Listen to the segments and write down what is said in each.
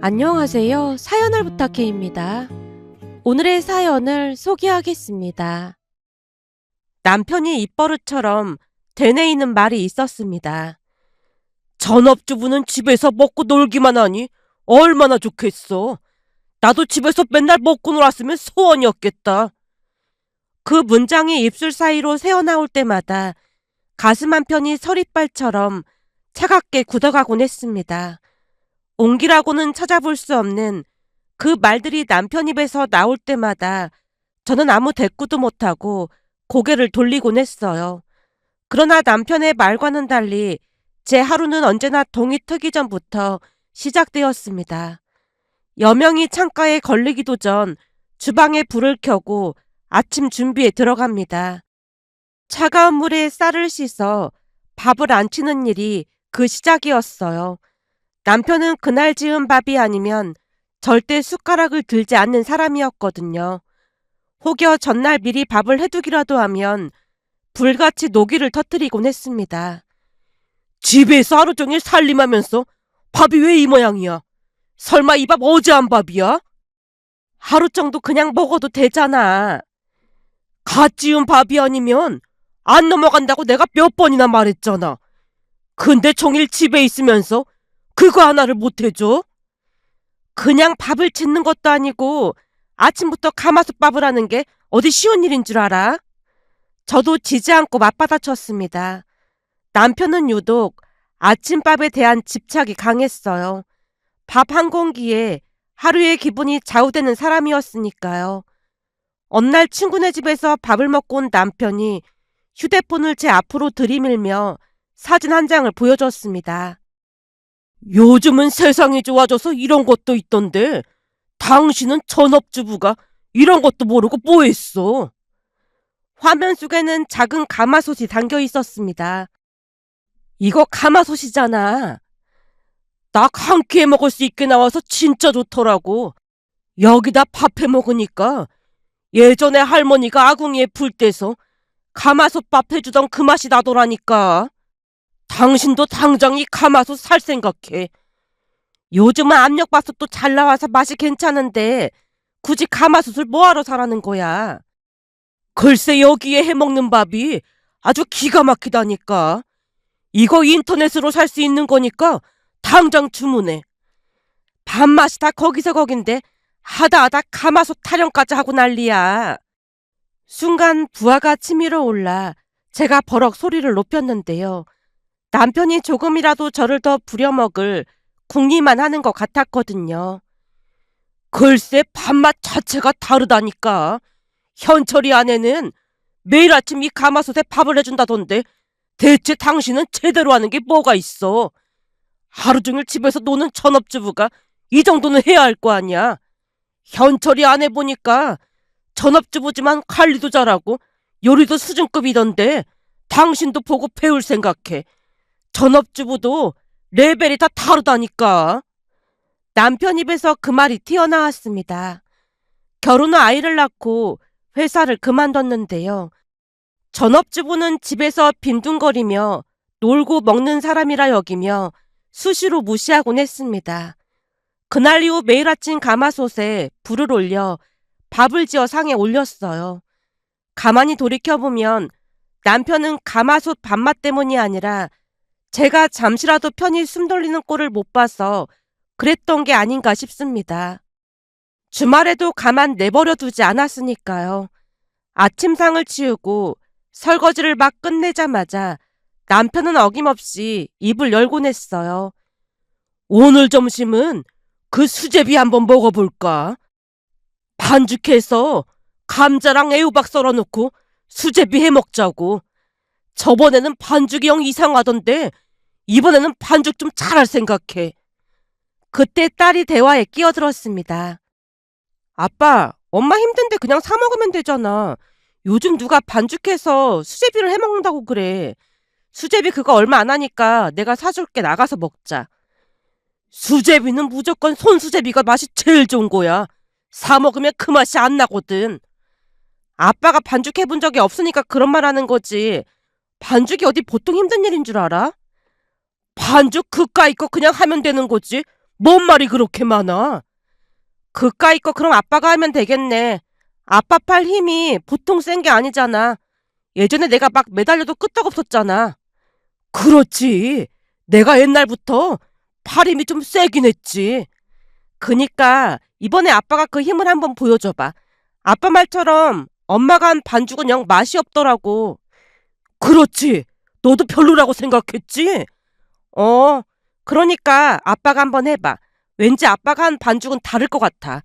안녕하세요. 사연을 부탁해입니다. 오늘의 사연을 소개하겠습니다. 남편이 입버릇처럼 되뇌이는 말이 있었습니다. 전업주부는 집에서 먹고 놀기만 하니 얼마나 좋겠어. 나도 집에서 맨날 먹고 놀았으면 소원이었겠다. 그 문장이 입술 사이로 새어나올 때마다 가슴 한편이 서리빨처럼 차갑게 굳어가곤 했습니다. 옹기라고는 찾아볼 수 없는 그 말들이 남편 입에서 나올 때마다 저는 아무 대꾸도 못하고 고개를 돌리곤 했어요. 그러나 남편의 말과는 달리 제 하루는 언제나 동이 트기 전부터 시작되었습니다. 여명이 창가에 걸리기도 전 주방에 불을 켜고 아침 준비에 들어갑니다. 차가운 물에 쌀을 씻어 밥을 안 치는 일이 그 시작이었어요. 남편은 그날 지은 밥이 아니면 절대 숟가락을 들지 않는 사람이었거든요. 혹여 전날 미리 밥을 해두기라도 하면 불같이 노기를 터뜨리곤 했습니다. 집에서 하루 종일 살림하면서 밥이 왜 이 모양이야? 설마 이 밥 어제 한 밥이야? 하루 정도 그냥 먹어도 되잖아. 갓 지은 밥이 아니면 안 넘어간다고 내가 몇 번이나 말했잖아. 근데 종일 집에 있으면서 그거 하나를 못 해줘? 그냥 밥을 짓는 것도 아니고 아침부터 가마솥밥을 하는 게 어디 쉬운 일인 줄 알아? 저도 지지 않고 맞받아쳤습니다. 남편은 유독 아침밥에 대한 집착이 강했어요. 밥 한 공기에 하루의 기분이 좌우되는 사람이었으니까요. 어느 날 친구네 집에서 밥을 먹고 온 남편이 휴대폰을 제 앞으로 들이밀며 사진 한 장을 보여줬습니다. 요즘은 세상이 좋아져서 이런 것도 있던데 당신은 전업주부가 이런 것도 모르고 뭐 했어? 화면 속에는 작은 가마솥이 담겨 있었습니다. 이거 가마솥이잖아. 딱 한 끼에 먹을 수 있게 나와서 진짜 좋더라고. 여기다 밥 해 먹으니까 예전에 할머니가 아궁이에 불 떼서 가마솥 밥 해주던 그 맛이 나더라니까. 당신도 당장 이 가마솥 살 생각해. 요즘은 압력밥솥도 잘 나와서 맛이 괜찮은데 굳이 가마솥을 뭐하러 사라는 거야. 글쎄 여기에 해먹는 밥이 아주 기가 막히다니까. 이거 인터넷으로 살 수 있는 거니까 당장 주문해. 밥맛이 다 거기서 거긴데 하다 가마솥 타령까지 하고 난리야. 순간 부하가 치밀어 올라 제가 버럭 소리를 높였는데요. 남편이 조금이라도 저를 더 부려먹을 궁리만 하는 것 같았거든요. 글쎄 밥맛 자체가 다르다니까. 현철이 아내는 매일 아침 이 가마솥에 밥을 해준다던데 대체 당신은 제대로 하는 게 뭐가 있어? 하루 종일 집에서 노는 전업주부가 이 정도는 해야 할 거 아니야. 현철이 아내 보니까 전업주부지만 관리도 잘하고 요리도 수준급이던데 당신도 보고 배울 생각해. 전업주부도 레벨이 다 다르다니까. 남편 입에서 그 말이 튀어나왔습니다. 결혼 후 아이를 낳고 회사를 그만뒀는데요. 전업주부는 집에서 빈둥거리며 놀고 먹는 사람이라 여기며 수시로 무시하곤 했습니다. 그날 이후 매일 아침 가마솥에 불을 올려 밥을 지어 상에 올렸어요. 가만히 돌이켜보면 남편은 가마솥 밥맛 때문이 아니라 제가 잠시라도 편히 숨 돌리는 꼴을 못 봐서 그랬던 게 아닌가 싶습니다. 주말에도 가만 내버려 두지 않았으니까요. 아침상을 치우고 설거지를 막 끝내자마자 남편은 어김없이 입을 열곤 했어요. 오늘 점심은 그 수제비 한번 먹어볼까? 반죽해서 감자랑 애호박 썰어놓고 수제비 해먹자고. 저번에는 반죽이 영 이상하던데 이번에는 반죽 좀 잘할 생각해. 그때 딸이 대화에 끼어들었습니다. 아빠, 엄마 힘든데 그냥 사 먹으면 되잖아. 요즘 누가 반죽해서 수제비를 해먹는다고 그래. 수제비 그거 얼마 안 하니까 내가 사줄게. 나가서 먹자. 수제비는 무조건 손수제비가 맛이 제일 좋은 거야. 사 먹으면 그 맛이 안 나거든. 아빠가 반죽해본 적이 없으니까 그런 말 하는 거지. 반죽이 어디 보통 힘든 일인 줄 알아? 반죽 그까이 거 그냥 하면 되는 거지. 뭔 말이 그렇게 많아? 그까이 거 그럼 아빠가 하면 되겠네. 아빠 팔 힘이 보통 센 게 아니잖아. 예전에 내가 막 매달려도 끄떡없었잖아. 그렇지. 내가 옛날부터 팔 힘이 좀 세긴 했지. 그니까 이번에 아빠가 그 힘을 한번 보여줘봐. 아빠 말처럼 엄마가 한 반죽은 영 맛이 없더라고. 그렇지. 너도 별로라고 생각했지? 어, 그러니까 아빠가 한번 해봐. 왠지 아빠가 한 반죽은 다를 것 같아.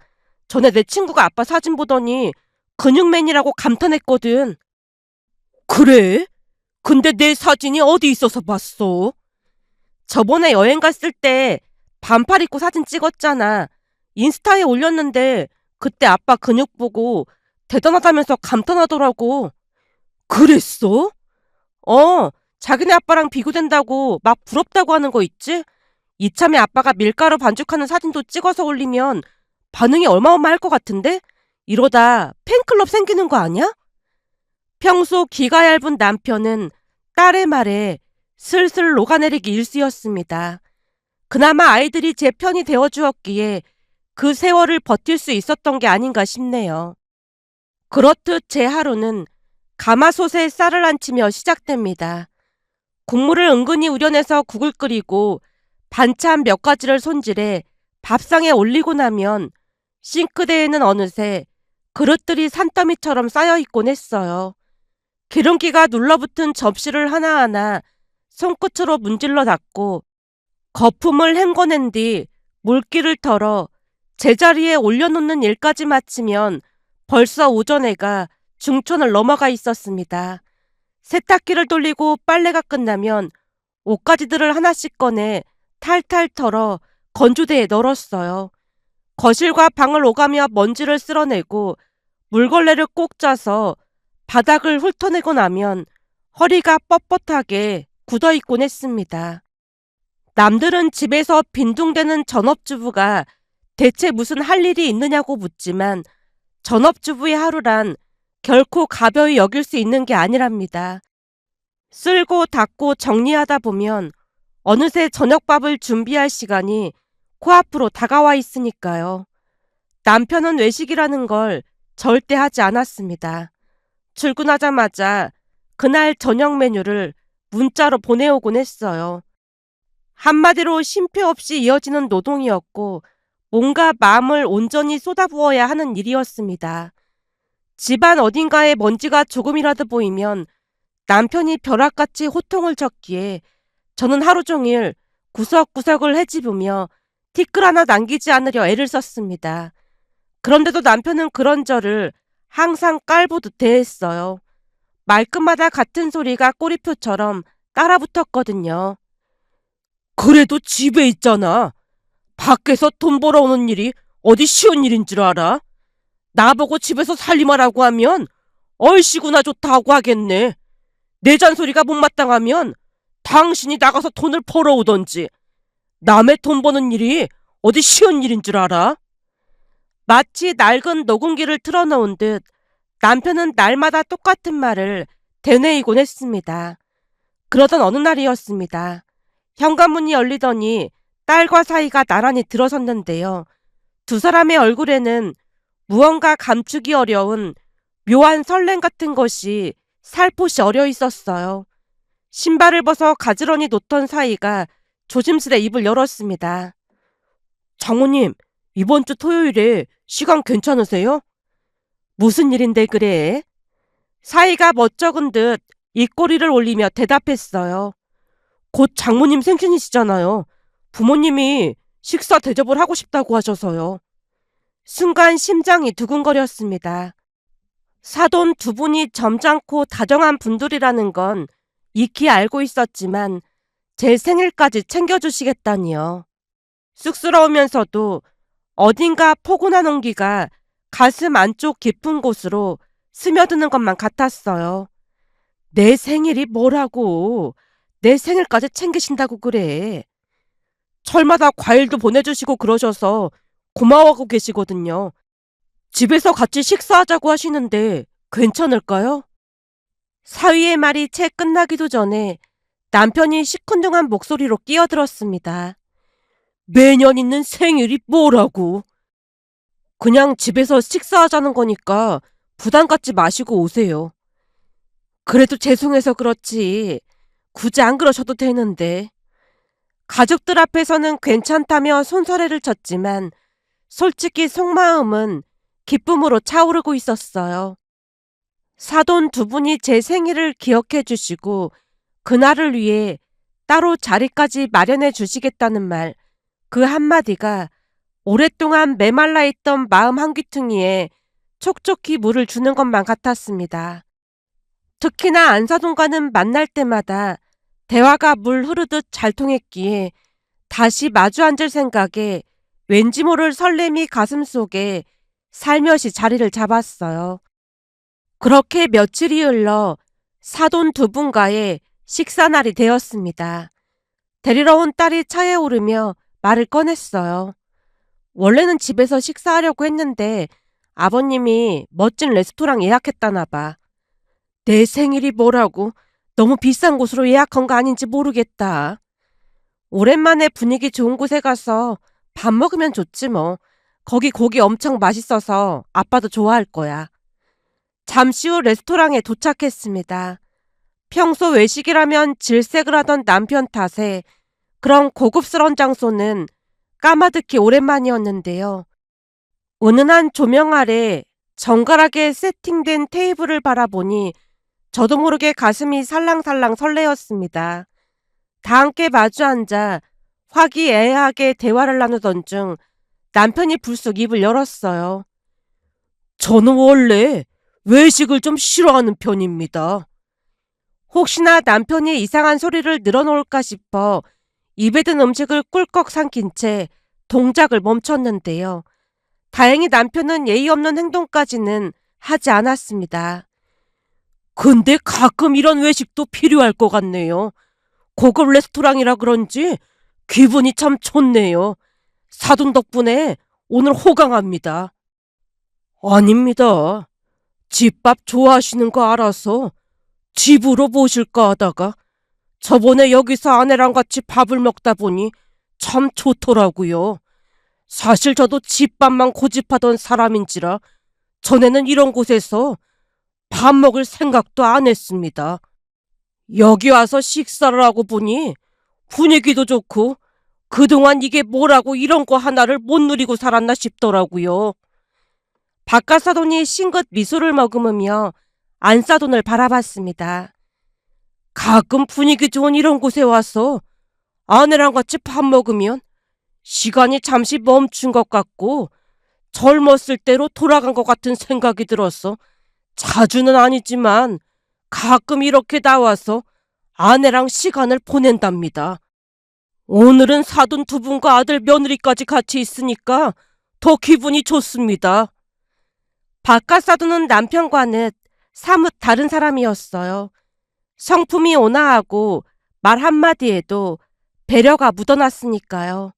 전에 내 친구가 아빠 사진 보더니 근육맨이라고 감탄했거든. 그래? 근데 내 사진이 어디 있어서 봤어? 저번에 여행 갔을 때 반팔 입고 사진 찍었잖아. 인스타에 올렸는데 그때 아빠 근육 보고 대단하다면서 감탄하더라고. 그랬어? 어, 자기네 아빠랑 비교된다고 막 부럽다고 하는 거 있지? 이참에 아빠가 밀가루 반죽하는 사진도 찍어서 올리면 반응이 어마어마할 것 같은데? 이러다 팬클럽 생기는 거 아니야? 평소 기가 얇은 남편은 딸의 말에 슬슬 녹아내리기 일쑤였습니다. 그나마 아이들이 제 편이 되어주었기에 그 세월을 버틸 수 있었던 게 아닌가 싶네요. 그렇듯 제 하루는 가마솥에 쌀을 안치며 시작됩니다. 국물을 은근히 우려내서 국을 끓이고 반찬 몇 가지를 손질해 밥상에 올리고 나면 싱크대에는 어느새 그릇들이 산더미처럼 쌓여있곤 했어요. 기름기가 눌러붙은 접시를 하나하나 손끝으로 문질러 닦고 거품을 헹궈낸 뒤 물기를 털어 제자리에 올려놓는 일까지 마치면 벌써 오전해가 중천을 넘어가 있었습니다. 세탁기를 돌리고 빨래가 끝나면 옷가지들을 하나씩 꺼내 탈탈 털어 건조대에 널었어요. 거실과 방을 오가며 먼지를 쓸어내고 물걸레를 꼭 짜서 바닥을 훑어내고 나면 허리가 뻣뻣하게 굳어있곤 했습니다. 남들은 집에서 빈둥대는 전업주부가 대체 무슨 할 일이 있느냐고 묻지만 전업주부의 하루란 결코 가벼이 여길 수 있는 게 아니랍니다. 쓸고 닦고 정리하다 보면 어느새 저녁밥을 준비할 시간이 코앞으로 다가와 있으니까요. 남편은 외식이라는 걸 절대 하지 않았습니다. 출근하자마자 그날 저녁 메뉴를 문자로 보내오곤 했어요. 한마디로 쉼표 없이 이어지는 노동이었고 뭔가 마음을 온전히 쏟아부어야 하는 일이었습니다. 집안 어딘가에 먼지가 조금이라도 보이면 남편이 벼락같이 호통을 쳤기에 저는 하루 종일 구석구석을 헤집으며 티끌 하나 남기지 않으려 애를 썼습니다. 그런데도 남편은 그런 저를 항상 깔보듯 대했어요. 말끝마다 같은 소리가 꼬리표처럼 따라붙었거든요. 그래도 집에 있잖아. 밖에서 돈 벌어오는 일이 어디 쉬운 일인 줄 알아? 나보고 집에서 살림하라고 하면 얼씨구나 좋다고 하겠네. 내 잔소리가 못마땅하면 당신이 나가서 돈을 벌어오던지. 남의 돈 버는 일이 어디 쉬운 일인 줄 알아? 마치 낡은 녹음기를 틀어놓은 듯 남편은 날마다 똑같은 말을 되뇌이곤 했습니다. 그러던 어느 날이었습니다. 현관문이 열리더니 딸과 사이가 나란히 들어섰는데요. 두 사람의 얼굴에는 무언가 감추기 어려운 묘한 설렘 같은 것이 살포시 어려 있었어요. 신발을 벗어 가지런히 놓던 사이가 조심스레 입을 열었습니다. 장모님, 이번 주 토요일에 시간 괜찮으세요? 무슨 일인데 그래? 사이가 멋쩍은 듯 입꼬리를 올리며 대답했어요. 곧 장모님 생신이시잖아요. 부모님이 식사 대접을 하고 싶다고 하셔서요. 순간 심장이 두근거렸습니다. 사돈 두 분이 점잖고 다정한 분들이라는 건 익히 알고 있었지만 제 생일까지 챙겨주시겠다니요. 쑥스러우면서도 어딘가 포근한 온기가 가슴 안쪽 깊은 곳으로 스며드는 것만 같았어요. 내 생일이 뭐라고. 내 생일까지 챙기신다고 그래. 철마다 과일도 보내주시고 그러셔서 고마워하고 계시거든요. 집에서 같이 식사하자고 하시는데 괜찮을까요? 사위의 말이 채 끝나기도 전에 남편이 시큰둥한 목소리로 끼어들었습니다. 매년 있는 생일이 뭐라고. 그냥 집에서 식사하자는 거니까 부담 갖지 마시고 오세요. 그래도 죄송해서 그렇지. 굳이 안 그러셔도 되는데. 가족들 앞에서는 괜찮다며 손사래를 쳤지만 솔직히 속마음은 기쁨으로 차오르고 있었어요. 사돈 두 분이 제 생일을 기억해 주시고 그날을 위해 따로 자리까지 마련해 주시겠다는 말, 그 한마디가 오랫동안 메말라 있던 마음 한귀퉁이에 촉촉히 물을 주는 것만 같았습니다. 특히나 안사돈과는 만날 때마다 대화가 물 흐르듯 잘 통했기에 다시 마주 앉을 생각에 왠지 모를 설렘이 가슴속에 살며시 자리를 잡았어요. 그렇게 며칠이 흘러 사돈 두 분과의 식사날이 되었습니다. 데리러 온 딸이 차에 오르며 말을 꺼냈어요. 원래는 집에서 식사하려고 했는데 아버님이 멋진 레스토랑 예약했다나 봐. 내 생일이 뭐라고 너무 비싼 곳으로 예약한 거 아닌지 모르겠다. 오랜만에 분위기 좋은 곳에 가서 밥 먹으면 좋지 뭐. 거기 고기 엄청 맛있어서 아빠도 좋아할 거야. 잠시 후 레스토랑에 도착했습니다. 평소 외식이라면 질색을 하던 남편 탓에 그런 고급스러운 장소는 까마득히 오랜만이었는데요. 은은한 조명 아래 정갈하게 세팅된 테이블을 바라보니 저도 모르게 가슴이 살랑살랑 설레었습니다. 다 함께 마주 앉아 화기애애하게 대화를 나누던 중 남편이 불쑥 입을 열었어요. 저는 원래 외식을 좀 싫어하는 편입니다. 혹시나 남편이 이상한 소리를 늘어놓을까 싶어 입에 든 음식을 꿀꺽 삼킨 채 동작을 멈췄는데요. 다행히 남편은 예의 없는 행동까지는 하지 않았습니다. 근데 가끔 이런 외식도 필요할 것 같네요. 고급 레스토랑이라 그런지 기분이 참 좋네요. 사돈 덕분에 오늘 호강합니다. 아닙니다. 집밥 좋아하시는 거 알아서 집으로 모실까 하다가 저번에 여기서 아내랑 같이 밥을 먹다 보니 참 좋더라고요. 사실 저도 집밥만 고집하던 사람인지라 전에는 이런 곳에서 밥 먹을 생각도 안 했습니다. 여기 와서 식사를 하고 보니 분위기도 좋고 그동안 이게 뭐라고 이런 거 하나를 못 누리고 살았나 싶더라고요. 바깥사돈이 싱긋 미소를 머금으며 안사돈을 바라봤습니다. 가끔 분위기 좋은 이런 곳에 와서 아내랑 같이 밥 먹으면 시간이 잠시 멈춘 것 같고 젊었을 때로 돌아간 것 같은 생각이 들어서 자주는 아니지만 가끔 이렇게 나와서 아내랑 시간을 보낸답니다. 오늘은 사돈 두 분과 아들 며느리까지 같이 있으니까 더 기분이 좋습니다. 바깥 사돈은 남편과는 사뭇 다른 사람이었어요. 성품이 온화하고 말 한마디에도 배려가 묻어났으니까요.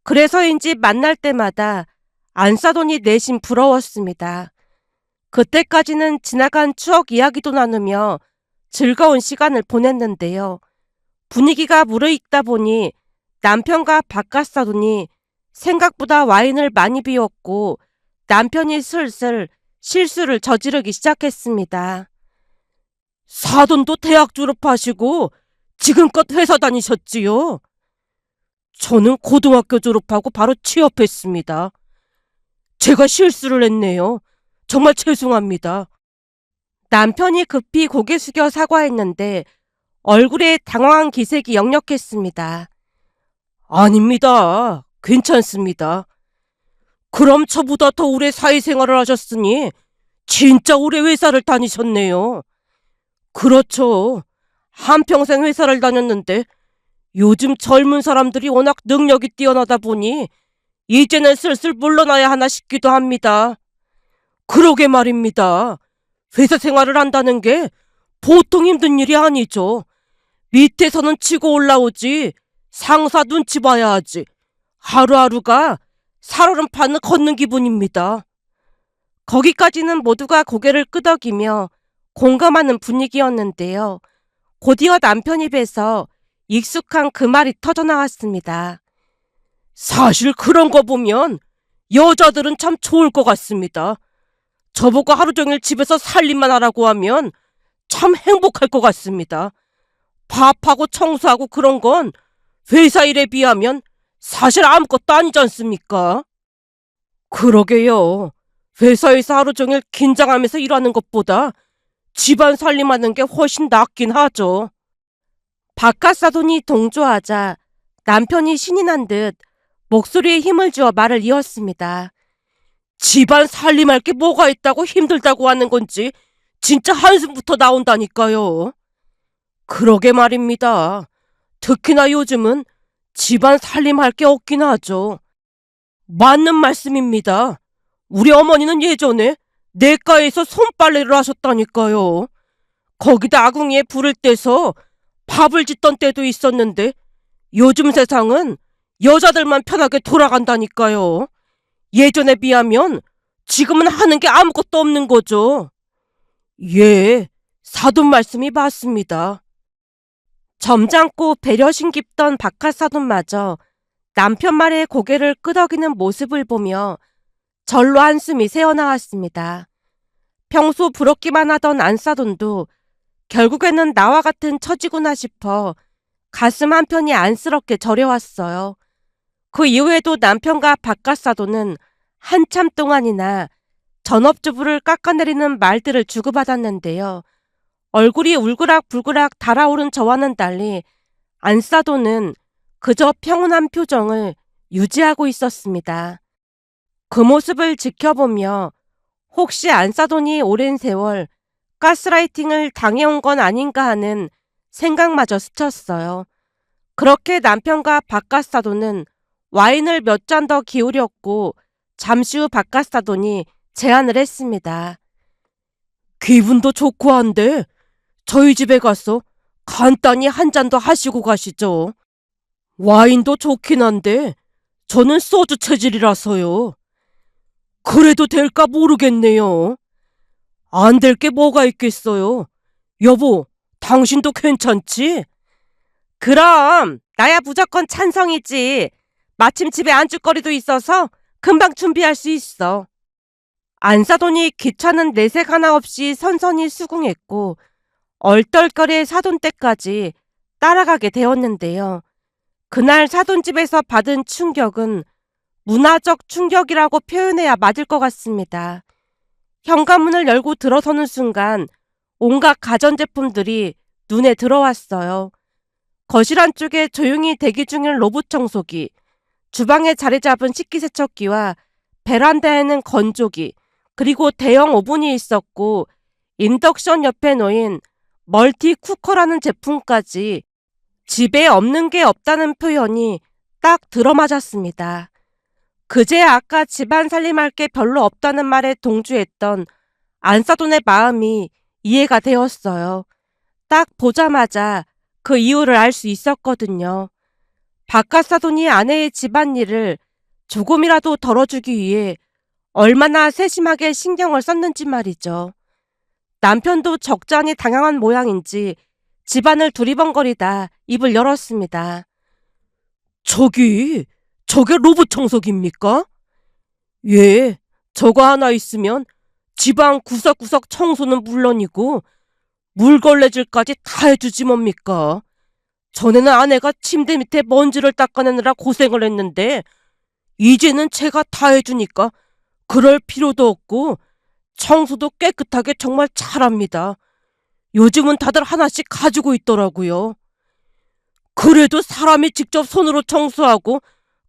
그래서인지 만날 때마다 안사돈이 내심 부러웠습니다. 그때까지는 지나간 추억 이야기도 나누며 즐거운 시간을 보냈는데요. 분위기가 무르익다 보니 남편과 바깥사돈이 생각보다 와인을 많이 비웠고 남편이 슬슬 실수를 저지르기 시작했습니다. 사돈도 대학 졸업하시고 지금껏 회사 다니셨지요? 저는 고등학교 졸업하고 바로 취업했습니다. 제가 실수를 했네요. 정말 죄송합니다. 남편이 급히 고개 숙여 사과했는데 얼굴에 당황한 기색이 역력했습니다. 아닙니다. 괜찮습니다. 그럼 저보다 더 오래 사회생활을 하셨으니 진짜 오래 회사를 다니셨네요. 그렇죠. 한평생 회사를 다녔는데 요즘 젊은 사람들이 워낙 능력이 뛰어나다 보니 이제는 슬슬 물러나야 하나 싶기도 합니다. 그러게 말입니다. 회사 생활을 한다는 게 보통 힘든 일이 아니죠. 밑에서는 치고 올라오지 상사 눈치 봐야 하지. 하루하루가 살얼음판을 걷는 기분입니다. 거기까지는 모두가 고개를 끄덕이며 공감하는 분위기였는데요. 곧이어 남편 입에서 익숙한 그 말이 터져나왔습니다. 사실 그런 거 보면 여자들은 참 좋을 것 같습니다. 저보고 하루 종일 집에서 살림만 하라고 하면 참 행복할 것 같습니다. 밥하고 청소하고 그런 건 회사 일에 비하면 사실 아무것도 아니지 않습니까? 그러게요. 회사에서 하루 종일 긴장하면서 일하는 것보다 집안 살림하는 게 훨씬 낫긴 하죠. 바깥사돈이 동조하자 남편이 신이 난 듯 목소리에 힘을 주어 말을 이었습니다. 집안 살림할 게 뭐가 있다고 힘들다고 하는 건지 진짜 한숨부터 나온다니까요. 그러게 말입니다. 특히나 요즘은 집안 살림할 게 없긴 하죠. 맞는 말씀입니다. 우리 어머니는 예전에 내과에서 손빨래를 하셨다니까요. 거기다 아궁이에 불을 떼서 밥을 짓던 때도 있었는데 요즘 세상은 여자들만 편하게 돌아간다니까요. 예전에 비하면 지금은 하는 게 아무것도 없는 거죠. 예, 사돈 말씀이 맞습니다. 점잖고 배려심 깊던 박하사돈마저 남편 말에 고개를 끄덕이는 모습을 보며 절로 한숨이 새어나왔습니다. 평소 부럽기만 하던 안사돈도 결국에는 나와 같은 처지구나 싶어 가슴 한편이 안쓰럽게 저려왔어요. 그 이후에도 남편과 박가사도는 한참 동안이나 전업주부를 깎아내리는 말들을 주고받았는데요. 얼굴이 울그락불그락 달아오른 저와는 달리 안사도는 그저 평온한 표정을 유지하고 있었습니다. 그 모습을 지켜보며 혹시 안사돈이 오랜 세월 가스라이팅을 당해온 건 아닌가 하는 생각마저 스쳤어요. 그렇게 남편과 박가사돈은 와인을 몇 잔 더 기울였고 잠시 후 박가사돈이 제안을 했습니다. 기분도 좋고 한데 저희 집에 가서 간단히 한 잔 더 하시고 가시죠. 와인도 좋긴 한데 저는 소주 체질이라서요. 그래도 될까 모르겠네요. 안 될 게 뭐가 있겠어요. 여보, 당신도 괜찮지? 그럼 나야 무조건 찬성이지. 마침 집에 안주거리도 있어서 금방 준비할 수 있어. 안사돈이 귀찮은 내색 하나 없이 선선히 수긍했고 얼떨결에 사돈 댁까지 따라가게 되었는데요. 그날 사돈집에서 받은 충격은 문화적 충격이라고 표현해야 맞을 것 같습니다. 현관문을 열고 들어서는 순간 온갖 가전제품들이 눈에 들어왔어요. 거실 안쪽에 조용히 대기 중인 로봇 청소기, 주방에 자리 잡은 식기세척기와 베란다에는 건조기, 그리고 대형 오븐이 있었고 인덕션 옆에 놓인 멀티 쿠커라는 제품까지 집에 없는 게 없다는 표현이 딱 들어맞았습니다. 그제 아까 집안 살림할 게 별로 없다는 말에 동조했던 안사돈의 마음이 이해가 되었어요. 딱 보자마자 그 이유를 알 수 있었거든요. 박가사돈이 아내의 집안일을 조금이라도 덜어주기 위해 얼마나 세심하게 신경을 썼는지 말이죠. 남편도 적잖이 당황한 모양인지 집안을 두리번거리다 입을 열었습니다. 저게 로봇 청소기입니까? 예, 저거 하나 있으면 집안 구석구석 청소는 물론이고 물걸레질까지 다 해주지 뭡니까? 전에는 아내가 침대 밑에 먼지를 닦아내느라 고생을 했는데 이제는 제가 다 해주니까 그럴 필요도 없고 청소도 깨끗하게 정말 잘합니다. 요즘은 다들 하나씩 가지고 있더라고요. 그래도 사람이 직접 손으로 청소하고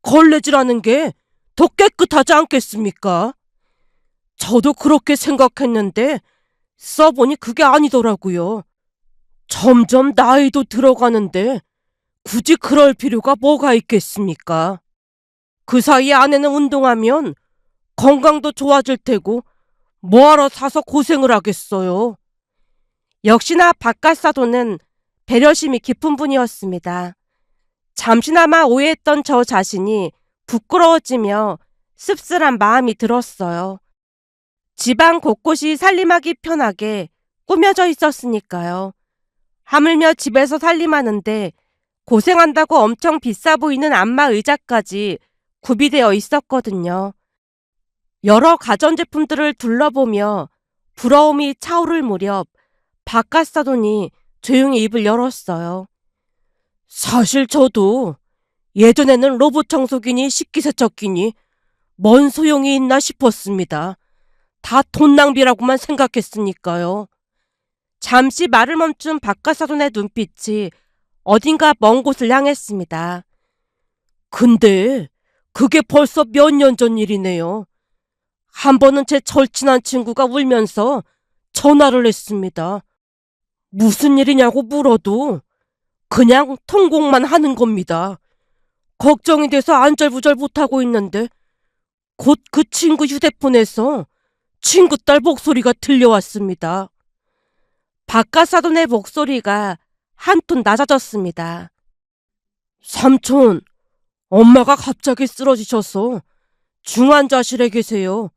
걸레질하는 게 더 깨끗하지 않겠습니까? 저도 그렇게 생각했는데 써보니 그게 아니더라고요. 점점 나이도 들어가는데 굳이 그럴 필요가 뭐가 있겠습니까? 그 사이에 아내는 운동하면 건강도 좋아질 테고 뭐하러 사서 고생을 하겠어요. 역시나 박가사도는 배려심이 깊은 분이었습니다. 잠시나마 오해했던 저 자신이 부끄러워지며 씁쓸한 마음이 들었어요. 집안 곳곳이 살림하기 편하게 꾸며져 있었으니까요. 하물며 집에서 살림하는데 고생한다고 엄청 비싸 보이는 안마 의자까지 구비되어 있었거든요. 여러 가전제품들을 둘러보며 부러움이 차오를 무렵 바깥 사돈이 조용히 입을 열었어요. 사실 저도 예전에는 로봇 청소기니 식기세척기니 뭔 소용이 있나 싶었습니다. 다 돈 낭비라고만 생각했으니까요. 잠시 말을 멈춘 바깥 사돈의 눈빛이 어딘가 먼 곳을 향했습니다. 근데 그게 벌써 몇 년 전 일이네요. 한 번은 제 절친한 친구가 울면서 전화를 했습니다. 무슨 일이냐고 물어도 그냥 통곡만 하는 겁니다. 걱정이 돼서 안절부절 못하고 있는데 곧 그 친구 휴대폰에서 친구 딸 목소리가 들려왔습니다. 바깥 사돈의 목소리가 한 톤 낮아졌습니다. 삼촌, 엄마가 갑자기 쓰러지셔서 중환자실에 계세요.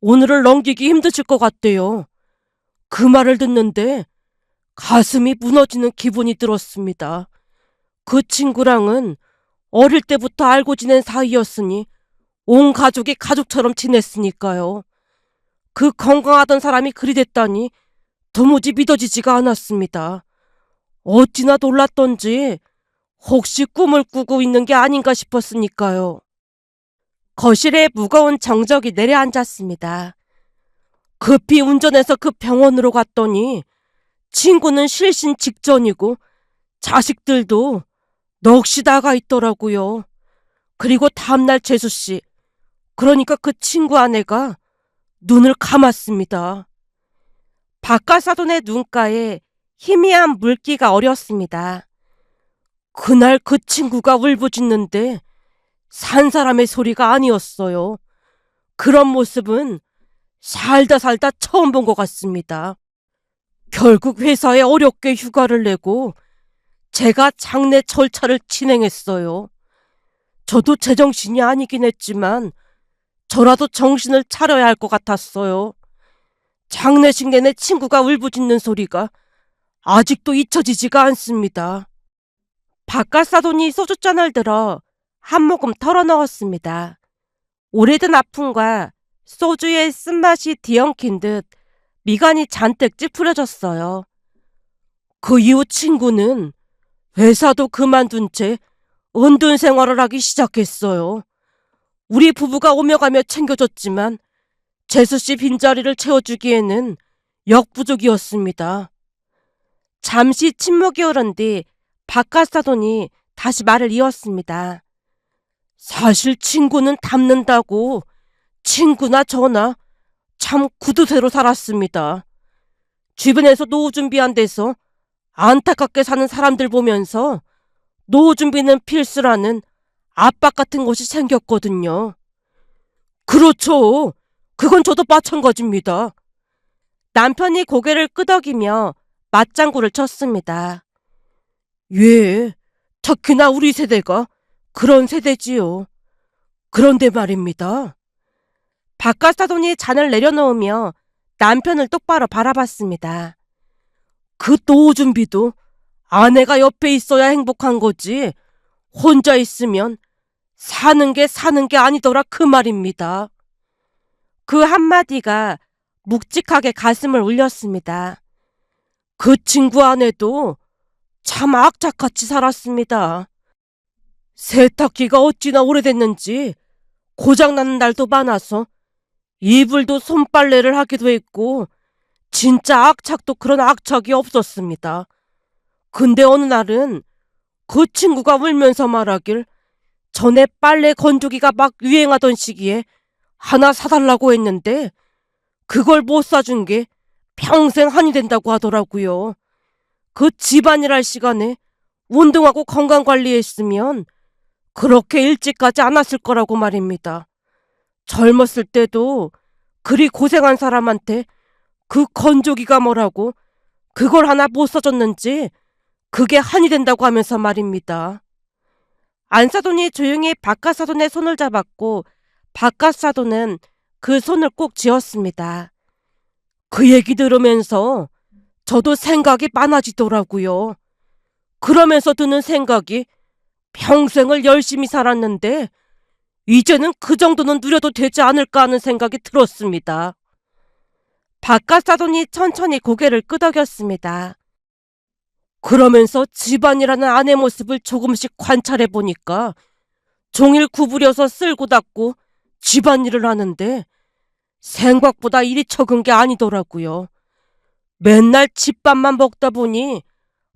오늘을 넘기기 힘드실 것 같대요. 그 말을 듣는데 가슴이 무너지는 기분이 들었습니다. 그 친구랑은 어릴 때부터 알고 지낸 사이였으니 온 가족이 가족처럼 지냈으니까요. 그 건강하던 사람이 그리 됐다니 도무지 믿어지지가 않았습니다. 어찌나 놀랐던지 혹시 꿈을 꾸고 있는 게 아닌가 싶었으니까요. 거실에 무거운 정적이 내려앉았습니다. 급히 운전해서 그 병원으로 갔더니 친구는 실신 직전이고 자식들도 넋이 나가 있더라고요. 그리고 다음날 재수씨, 그러니까 그 친구 아내가 눈을 감았습니다. 바깥 사돈의 눈가에 희미한 물기가 어렸습니다. 그날 그 친구가 울부짖는데 산 사람의 소리가 아니었어요. 그런 모습은 살다 살다 처음 본 것 같습니다. 결국 회사에 어렵게 휴가를 내고 제가 장례 절차를 진행했어요. 저도 제정신이 아니긴 했지만 저라도 정신을 차려야 할 것 같았어요. 장례식 내내 친구가 울부짖는 소리가 아직도 잊혀지지가 않습니다. 바깥 사돈이 소주잔을 들어 한 모금 털어 넣었습니다. 오래된 아픔과 소주의 쓴맛이 뒤엉킨 듯 미간이 잔뜩 찌푸려졌어요. 그 이후 친구는 회사도 그만둔 채 은둔 생활을 하기 시작했어요. 우리 부부가 오며 가며 챙겨줬지만 재수씨 빈자리를 채워주기에는 역부족이었습니다. 잠시 침묵이 흐른 뒤 바깥 사돈이 다시 말을 이었습니다. 사실 친구는 닮는다고 친구나 저나 참 구두쇠로 살았습니다. 주변에서 노후 준비 안 돼서 안타깝게 사는 사람들 보면서 노후 준비는 필수라는 압박 같은 것이 생겼거든요. 그렇죠. 그건 저도 마찬가지입니다. 남편이 고개를 끄덕이며 맞장구를 쳤습니다. 예, 특히나 우리 세대가 그런 세대지요. 그런데 말입니다. 바깥 사돈이 잔을 내려놓으며 남편을 똑바로 바라봤습니다. 그 노후 준비도 아내가 옆에 있어야 행복한 거지 혼자 있으면 사는 게 아니더라 그 말입니다. 그 한마디가 묵직하게 가슴을 울렸습니다. 그 친구 아내도 참 악착같이 살았습니다. 세탁기가 어찌나 오래됐는지 고장나는 날도 많아서 이불도 손빨래를 하기도 했고 진짜 악착도 그런 악착이 없었습니다. 근데 어느 날은 그 친구가 울면서 말하길 전에 빨래 건조기가 막 유행하던 시기에 하나 사달라고 했는데 그걸 못 사준 게 평생 한이 된다고 하더라고요. 그 집안일 할 시간에 운동하고 건강관리했으면 그렇게 일찍 가지 않았을 거라고 말입니다. 젊었을 때도 그리 고생한 사람한테 그 건조기가 뭐라고 그걸 하나 못 사줬는지 그게 한이 된다고 하면서 말입니다. 안사돈이 조용히 바깥 사돈의 손을 잡았고 바깥 사돈은 그 손을 꼭 쥐었습니다. 그 얘기 들으면서 저도 생각이 많아지더라고요. 그러면서 드는 생각이 평생을 열심히 살았는데 이제는 그 정도는 누려도 되지 않을까 하는 생각이 들었습니다. 바깥사돈이 천천히 고개를 끄덕였습니다. 그러면서 집안이라는 아내 모습을 조금씩 관찰해 보니까 종일 구부려서 쓸고 닦고 집안일을 하는데 생각보다 일이 적은 게 아니더라고요. 맨날 집밥만 먹다 보니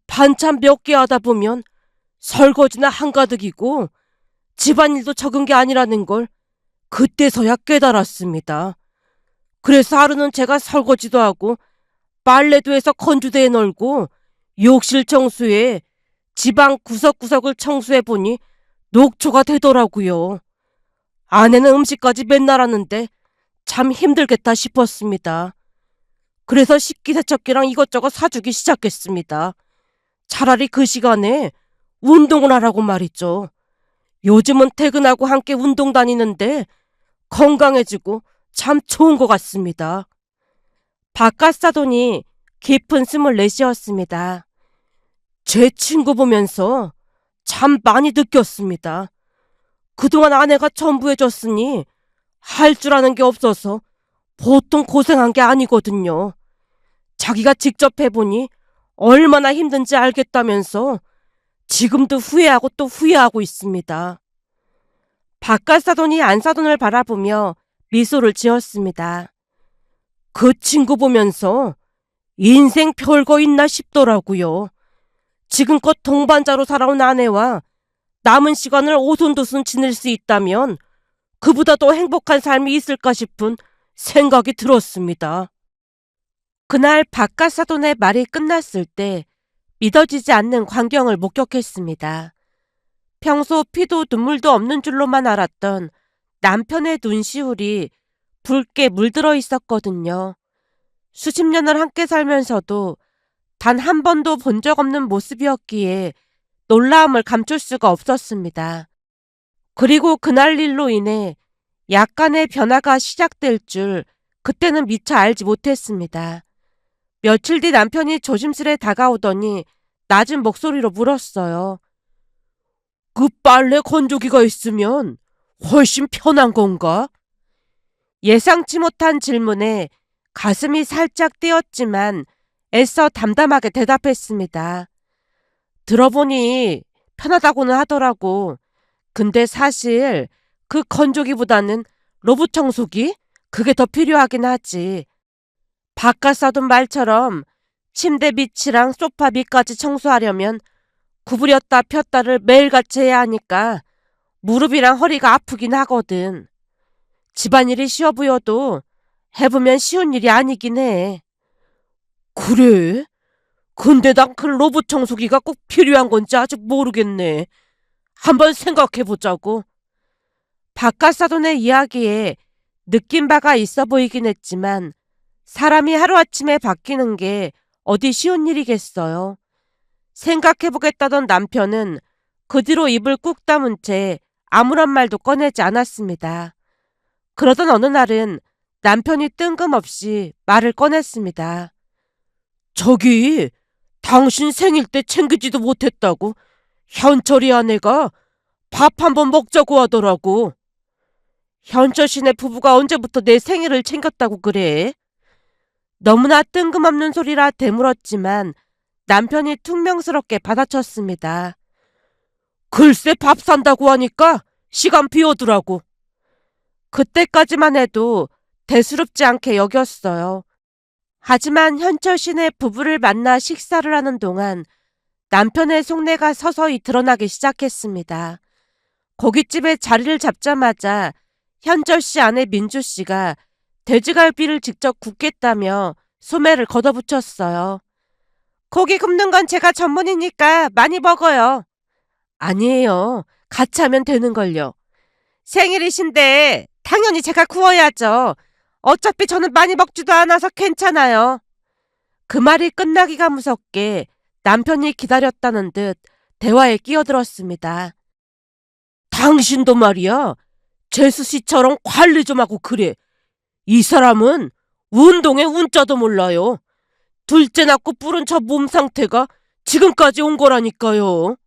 반찬 몇 개 하다 보면 설거지나 한가득이고 집안일도 적은 게 아니라는 걸 그때서야 깨달았습니다. 그래서 하루는 제가 설거지도 하고 빨래도 해서 건조대에 널고 욕실 청소에 집안 구석구석을 청소해 보니 녹초가 되더라고요. 아내는 음식까지 맨날 하는데 참 힘들겠다 싶었습니다. 그래서 식기세척기랑 이것저것 사주기 시작했습니다. 차라리 그 시간에 운동을 하라고 말이죠. 요즘은 퇴근하고 함께 운동 다니는데 건강해지고 참 좋은 것 같습니다. 바깥사돈이 깊은 숨을 내쉬었습니다. 제 친구 보면서 참 많이 느꼈습니다. 그동안 아내가 전부 해줬으니 할 줄 아는 게 없어서 보통 고생한 게 아니거든요. 자기가 직접 해보니 얼마나 힘든지 알겠다면서 지금도 후회하고 또 후회하고 있습니다. 바깥사돈이 안사돈을 바라보며 미소를 지었습니다. 그 친구 보면서 인생 별거 있나 싶더라고요. 지금껏 동반자로 살아온 아내와 남은 시간을 오손도손 지낼 수 있다면 그보다 더 행복한 삶이 있을까 싶은 생각이 들었습니다. 그날 바깥사돈의 말이 끝났을 때 믿어지지 않는 광경을 목격했습니다. 평소 피도 눈물도 없는 줄로만 알았던 남편의 눈시울이 붉게 물들어 있었거든요. 수십 년을 함께 살면서도 단 한 번도 본 적 없는 모습이었기에 놀라움을 감출 수가 없었습니다. 그리고 그날 일로 인해 약간의 변화가 시작될 줄 그때는 미처 알지 못했습니다. 며칠 뒤 남편이 조심스레 다가오더니 낮은 목소리로 물었어요. 그 빨래 건조기가 있으면 훨씬 편한 건가? 예상치 못한 질문에 가슴이 살짝 뛰었지만 애써 담담하게 대답했습니다. 들어보니 편하다고는 하더라고. 근데 사실 그 건조기보다는 로봇 청소기? 그게 더 필요하긴 하지. 바깥사돈 말처럼 침대 밑이랑 소파 밑까지 청소하려면 구부렸다 폈다를 매일같이 해야 하니까 무릎이랑 허리가 아프긴 하거든. 집안일이 쉬워 보여도 해보면 쉬운 일이 아니긴 해. 그래? 근데 난 그 로봇 청소기가 꼭 필요한 건지 아직 모르겠네. 한번 생각해보자고. 바깥사돈의 이야기에 느낀 바가 있어 보이긴 했지만 사람이 하루아침에 바뀌는 게 어디 쉬운 일이겠어요. 생각해보겠다던 남편은 그 뒤로 입을 꾹 다문 채 아무런 말도 꺼내지 않았습니다. 그러던 어느 날은 남편이 뜬금없이 말을 꺼냈습니다. 저기, 당신 생일 때 챙기지도 못했다고 현철이 아내가 밥 한번 먹자고 하더라고. 현철 씨네 부부가 언제부터 내 생일을 챙겼다고 그래? 너무나 뜬금없는 소리라 되물었지만 남편이 퉁명스럽게 받아쳤습니다. 글쎄 밥 산다고 하니까 시간 비워두라고. 그때까지만 해도 대수롭지 않게 여겼어요. 하지만 현철 씨네 부부를 만나 식사를 하는 동안 남편의 속내가 서서히 드러나기 시작했습니다. 고깃집에 자리를 잡자마자 현철 씨 아내 민주 씨가 돼지갈비를 직접 굽겠다며 소매를 걷어붙였어요. 고기 굽는 건 제가 전문이니까 많이 먹어요. 아니에요. 같이 하면 되는걸요. 생일이신데 당연히 제가 구워야죠. 어차피 저는 많이 먹지도 않아서 괜찮아요. 그 말이 끝나기가 무섭게 남편이 기다렸다는 듯 대화에 끼어들었습니다. 당신도 말이야. 재수 씨처럼 관리 좀 하고 그래. 이 사람은 운동의 운자도 몰라요. 둘째 낳고 뿔은 저 몸 상태가 지금까지 온 거라니까요.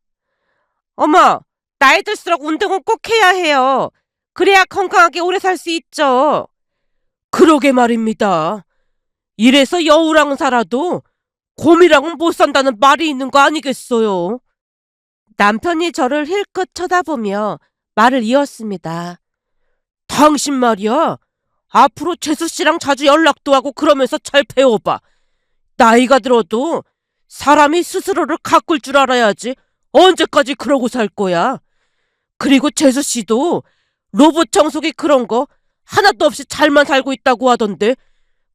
어머, 나이 들수록 운동은 꼭 해야 해요. 그래야 건강하게 오래 살 수 있죠. 그러게 말입니다. 이래서 여우랑은 살아도 곰이랑은 못 산다는 말이 있는 거 아니겠어요? 남편이 저를 힐끗 쳐다보며 말을 이었습니다. 당신 말이야. 앞으로 재수 씨랑 자주 연락도 하고 그러면서 잘 배워봐. 나이가 들어도 사람이 스스로를 가꿀 줄 알아야지 언제까지 그러고 살 거야. 그리고 재수 씨도 로봇 청소기 그런 거 하나도 없이 잘만 살고 있다고 하던데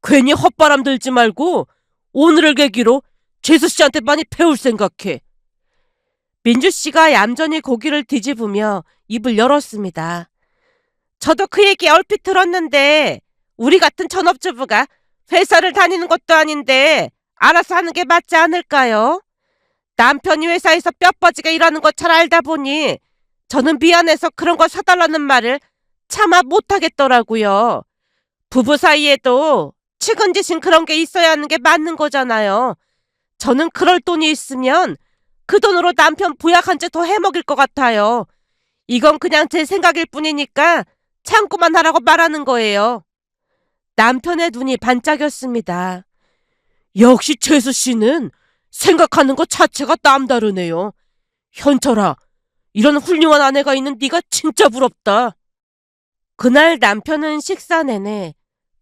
괜히 헛바람 들지 말고 오늘을 계기로 재수 씨한테 많이 배울 생각해. 민주 씨가 얌전히 고기를 뒤집으며 입을 열었습니다. 저도 그 얘기 얼핏 들었는데 우리 같은 전업주부가 회사를 다니는 것도 아닌데 알아서 하는 게 맞지 않을까요? 남편이 회사에서 뼈 빠지게 일하는 거 잘 알다 보니 저는 미안해서 그런 거 사달라는 말을 차마 못하겠더라고요. 부부 사이에도 측은지심 그런 게 있어야 하는 게 맞는 거잖아요. 저는 그럴 돈이 있으면 그 돈으로 남편 보약 한 채 더 해먹일 것 같아요. 이건 그냥 제 생각일 뿐이니까 참고만 하라고 말하는 거예요. 남편의 눈이 반짝였습니다. 역시 재수 씨는 생각하는 것 자체가 남다르네요. 현철아, 이런 훌륭한 아내가 있는 네가 진짜 부럽다. 그날 남편은 식사 내내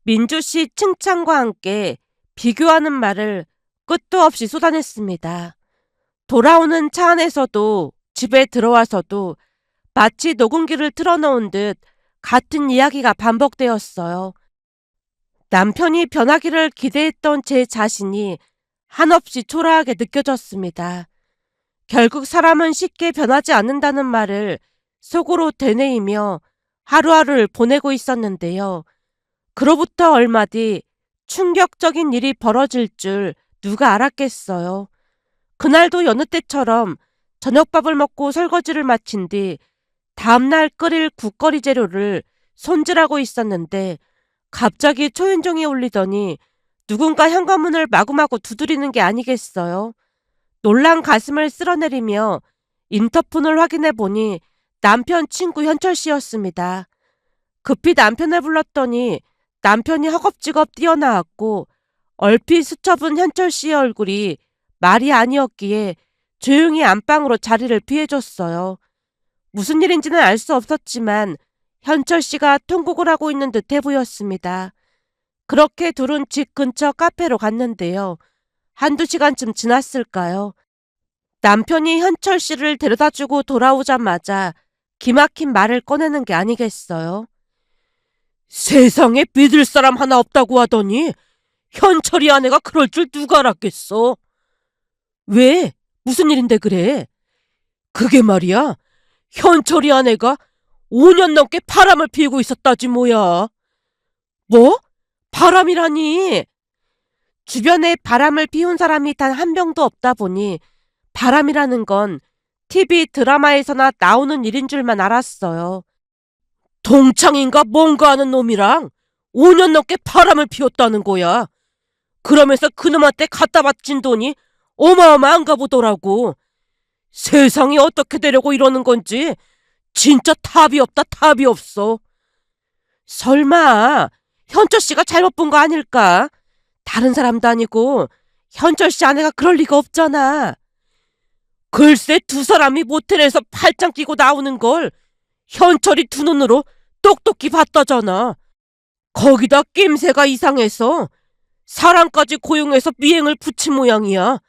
민주 씨 칭찬과 함께 비교하는 말을 끝도 없이 쏟아냈습니다. 돌아오는 차 안에서도 집에 들어와서도 마치 녹음기를 틀어놓은 듯 같은 이야기가 반복되었어요. 남편이 변하기를 기대했던 제 자신이 한없이 초라하게 느껴졌습니다. 결국 사람은 쉽게 변하지 않는다는 말을 속으로 되뇌이며 하루하루를 보내고 있었는데요. 그로부터 얼마 뒤 충격적인 일이 벌어질 줄 누가 알았겠어요. 그날도 여느 때처럼 저녁밥을 먹고 설거지를 마친 뒤 다음날 끓일 국거리 재료를 손질하고 있었는데 갑자기 초인종이 울리더니 누군가 현관문을 마구마구 두드리는 게 아니겠어요. 놀란 가슴을 쓸어내리며 인터폰을 확인해 보니 남편 친구 현철 씨였습니다. 급히 남편을 불렀더니 남편이 허겁지겁 뛰어나왔고 얼핏 수첩은 현철 씨의 얼굴이 말이 아니었기에 조용히 안방으로 자리를 피해줬어요. 무슨 일인지는 알 수 없었지만 현철 씨가 통곡을 하고 있는 듯해 보였습니다. 그렇게 둘은 집 근처 카페로 갔는데요. 한두 시간쯤 지났을까요? 남편이 현철 씨를 데려다주고 돌아오자마자 기막힌 말을 꺼내는 게 아니겠어요? 세상에 믿을 사람 하나 없다고 하더니 현철이 아내가 그럴 줄 누가 알았겠어? 왜? 무슨 일인데 그래? 그게 말이야. 현철이 아내가 5년 넘게 바람을 피우고 있었다지 뭐야. 뭐? 바람이라니? 주변에 바람을 피운 사람이 단 한 명도 없다 보니 바람이라는 건 TV 드라마에서나 나오는 일인 줄만 알았어요. 동창인가 뭔가 하는 놈이랑 5년 넘게 바람을 피웠다는 거야. 그러면서 그놈한테 갖다 바친 돈이 어마어마한가 보더라고. 세상이 어떻게 되려고 이러는 건지 진짜 답이 없다, 답이 없어. 설마 현철 씨가 잘못 본 거 아닐까? 다른 사람도 아니고 현철 씨 아내가 그럴 리가 없잖아. 글쎄 두 사람이 모텔에서 팔짱 끼고 나오는 걸 현철이 두 눈으로 똑똑히 봤다잖아. 거기다 낌새가 이상해서 사람까지 고용해서 미행을 붙인 모양이야.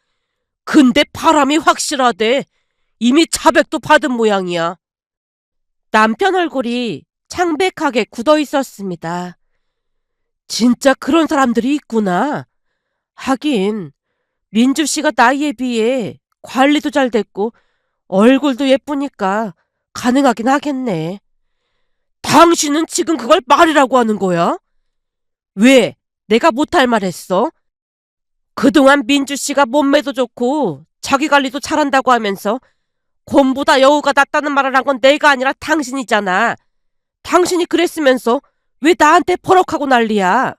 근데 바람이 확실하대. 이미 자백도 받은 모양이야. 남편 얼굴이 창백하게 굳어 있었습니다. 진짜 그런 사람들이 있구나. 하긴 민주 씨가 나이에 비해 관리도 잘 됐고 얼굴도 예쁘니까 가능하긴 하겠네. 당신은 지금 그걸 말이라고 하는 거야? 왜? 내가 못할 말 했어? 그동안 민주 씨가 몸매도 좋고 자기 관리도 잘한다고 하면서 곰보다 여우가 낫다는 말을 한 건 내가 아니라 당신이잖아. 당신이 그랬으면서 왜 나한테 버럭하고 난리야?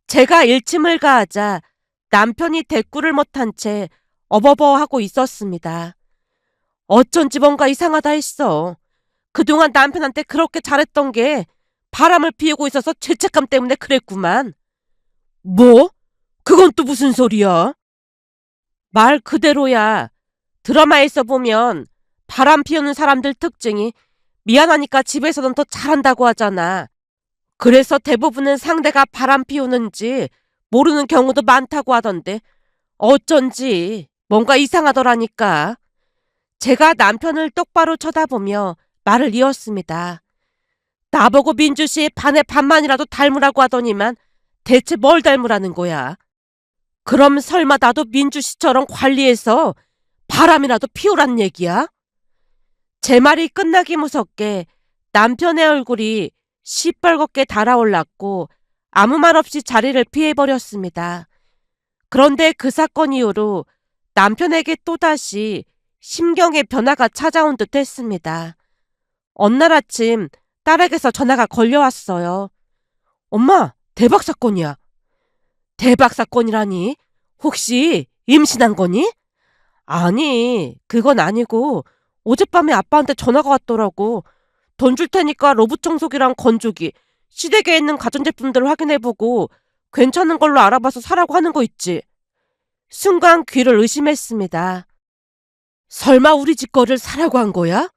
제가 일침을 가하자 남편이 대꾸를 못한 채 어버버하고 있었습니다. 어쩐지 뭔가 이상하다 했어. 그동안 남편한테 그렇게 잘했던 게 바람을 피우고 있어서 죄책감 때문에 그랬구만. 뭐? 그건 또 무슨 소리야? 말 그대로야. 드라마에서 보면 바람 피우는 사람들 특징이 미안하니까 집에서는 더 잘한다고 하잖아. 그래서 대부분은 상대가 바람 피우는지 모르는 경우도 많다고 하던데 어쩐지 뭔가 이상하더라니까. 제가 남편을 똑바로 쳐다보며 말을 이었습니다. 나보고 민주씨 반에 반만이라도 닮으라고 하더니만 대체 뭘 닮으라는 거야? 그럼 설마 나도 민주씨처럼 관리해서 바람이라도 피우란 얘기야? 제 말이 끝나기 무섭게 남편의 얼굴이 시뻘겋게 달아올랐고 아무 말 없이 자리를 피해버렸습니다. 그런데 그 사건 이후로 남편에게 또다시 심경의 변화가 찾아온 듯 했습니다. 어느 날 아침 딸에게서 전화가 걸려왔어요. 엄마, 대박 사건이야. 대박 사건이라니? 혹시 임신한 거니? 아니, 그건 아니고 어젯밤에 아빠한테 전화가 왔더라고. 돈 줄 테니까 로봇 청소기랑 건조기, 시댁에 있는 가전제품들을 확인해보고 괜찮은 걸로 알아봐서 사라고 하는 거 있지. 순간 귀를 의심했습니다. 설마 우리 집 거를 사라고 한 거야?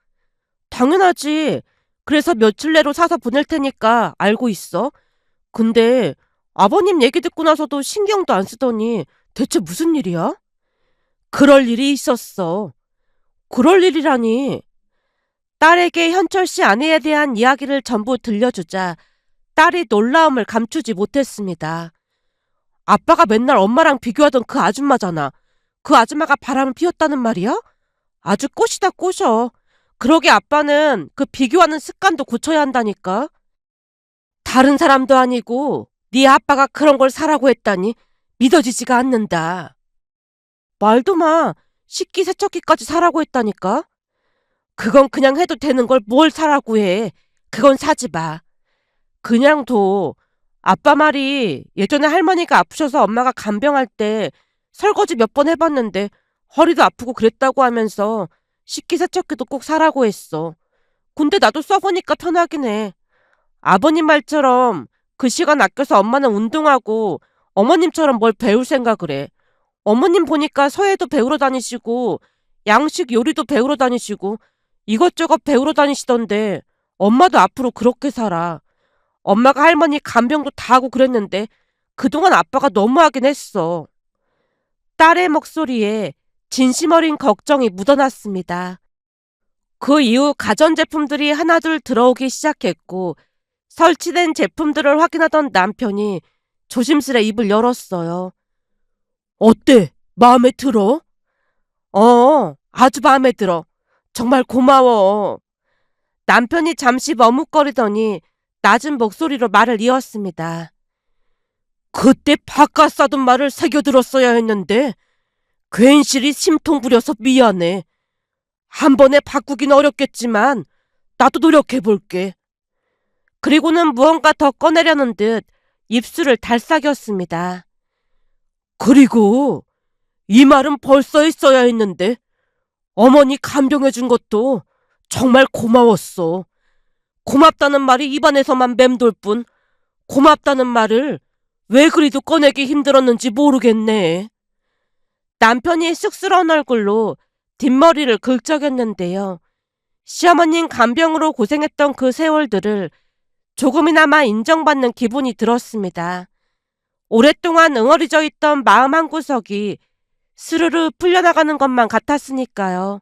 당연하지. 그래서 며칠 내로 사서 보낼 테니까 알고 있어. 근데 아버님 얘기 듣고 나서도 신경도 안 쓰더니 대체 무슨 일이야? 그럴 일이 있었어. 그럴 일이라니. 딸에게 현철 씨 아내에 대한 이야기를 전부 들려주자 딸이 놀라움을 감추지 못했습니다. 아빠가 맨날 엄마랑 비교하던 그 아줌마잖아. 그 아줌마가 바람을 피웠다는 말이야? 아주 꽃이다 꽃어. 그러게 아빠는 그 비교하는 습관도 고쳐야 한다니까. 다른 사람도 아니고 네 아빠가 그런 걸 사라고 했다니 믿어지지가 않는다. 말도 마. 식기세척기까지 사라고 했다니까. 그건 그냥 해도 되는 걸 뭘 사라고 해. 그건 사지 마. 그냥 둬. 아빠 말이 예전에 할머니가 아프셔서 엄마가 간병할 때 설거지 몇 번 해봤는데 허리도 아프고 그랬다고 하면서 식기세척기도 꼭 사라고 했어. 근데 나도 써보니까 편하긴 해. 아버님 말처럼 그 시간 아껴서 엄마는 운동하고 어머님처럼 뭘 배울 생각을 해. 어머님 보니까 서예도 배우러 다니시고 양식 요리도 배우러 다니시고 이것저것 배우러 다니시던데 엄마도 앞으로 그렇게 살아. 엄마가 할머니 간병도 다 하고 그랬는데 그동안 아빠가 너무하긴 했어. 딸의 목소리에 진심 어린 걱정이 묻어났습니다. 그 이후 가전제품들이 하나둘 들어오기 시작했고 설치된 제품들을 확인하던 남편이 조심스레 입을 열었어요. 어때? 마음에 들어? 아주 마음에 들어. 정말 고마워. 남편이 잠시 머뭇거리더니 낮은 목소리로 말을 이었습니다. 그때 바깥 싸둔 말을 새겨들었어야 했는데 괜시리 심통 부려서 미안해. 한 번에 바꾸긴 어렵겠지만 나도 노력해볼게. 그리고는 무언가 더 꺼내려는 듯 입술을 달싹였습니다. 그리고 이 말은 벌써 했어야 했는데 어머니 간병해준 것도 정말 고마웠어. 고맙다는 말이 입안에서만 맴돌 뿐 고맙다는 말을 왜 그리도 꺼내기 힘들었는지 모르겠네. 남편이 쑥스러운 얼굴로 뒷머리를 긁적였는데요. 시어머님 간병으로 고생했던 그 세월들을 조금이나마 인정받는 기분이 들었습니다. 오랫동안 응어리져 있던 마음 한구석이 스르르 풀려나가는 것만 같았으니까요.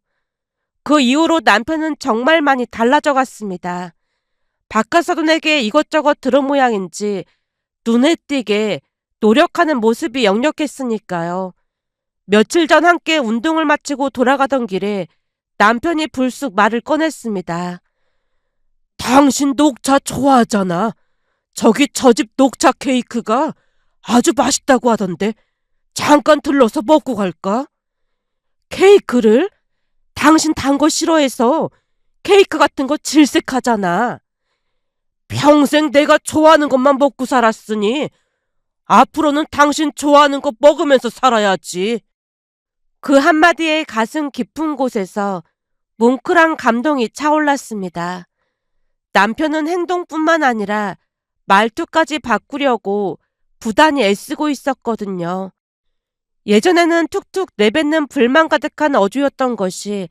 그 이후로 남편은 정말 많이 달라져 갔습니다. 바깥사돈에게 이것저것 들은 모양인지 눈에 띄게 노력하는 모습이 역력했으니까요. 며칠 전 함께 운동을 마치고 돌아가던 길에 남편이 불쑥 말을 꺼냈습니다. 당신 녹차 좋아하잖아. 저기 저 집 녹차 케이크가 아주 맛있다고 하던데 잠깐 들러서 먹고 갈까? 케이크를? 당신 단 거 싫어해서 케이크 같은 거 질색하잖아. 평생 내가 좋아하는 것만 먹고 살았으니 앞으로는 당신 좋아하는 거 먹으면서 살아야지. 그 한마디에 가슴 깊은 곳에서 뭉클한 감동이 차올랐습니다. 남편은 행동뿐만 아니라 말투까지 바꾸려고 부단히 애쓰고 있었거든요. 예전에는 툭툭 내뱉는 불만 가득한 어조였던 것이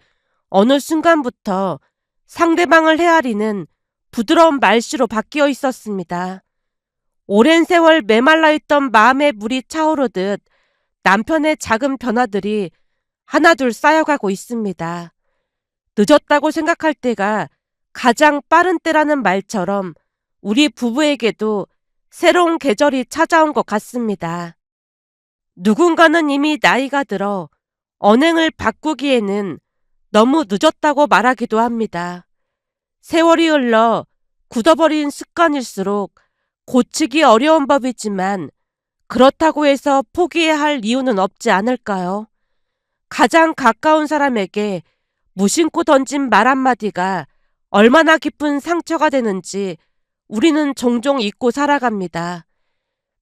어느 순간부터 상대방을 헤아리는 부드러운 말씨로 바뀌어 있었습니다. 오랜 세월 메말라 있던 마음의 물이 차오르듯 남편의 작은 변화들이 하나둘 쌓여가고 있습니다. 늦었다고 생각할 때가 가장 빠른 때라는 말처럼 우리 부부에게도 새로운 계절이 찾아온 것 같습니다. 누군가는 이미 나이가 들어 언행을 바꾸기에는 너무 늦었다고 말하기도 합니다. 세월이 흘러 굳어버린 습관일수록 고치기 어려운 법이지만 그렇다고 해서 포기해야 할 이유는 없지 않을까요? 가장 가까운 사람에게 무심코 던진 말 한마디가 얼마나 깊은 상처가 되는지 우리는 종종 잊고 살아갑니다.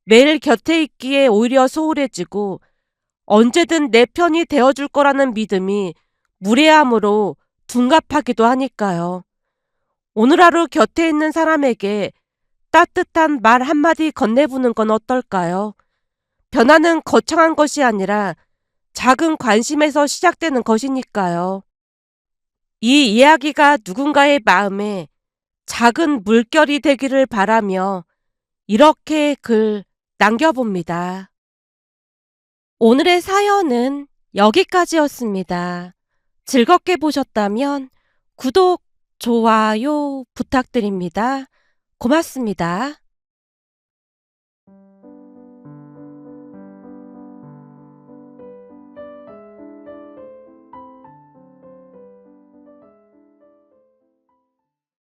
매일 곁에 있기에 오히려 소홀해지고 언제든 내 편이 되어줄 거라는 믿음이 무례함으로 둔갑하기도 하니까요. 오늘 하루 곁에 있는 사람에게 따뜻한 말 한마디 건네보는 건 어떨까요? 변화는 거창한 것이 아니라 작은 관심에서 시작되는 것이니까요. 이 이야기가 누군가의 마음에 작은 물결이 되기를 바라며 이렇게 글 남겨봅니다. 오늘의 사연은 여기까지였습니다. 즐겁게 보셨다면 구독, 좋아요 부탁드립니다. 고맙습니다.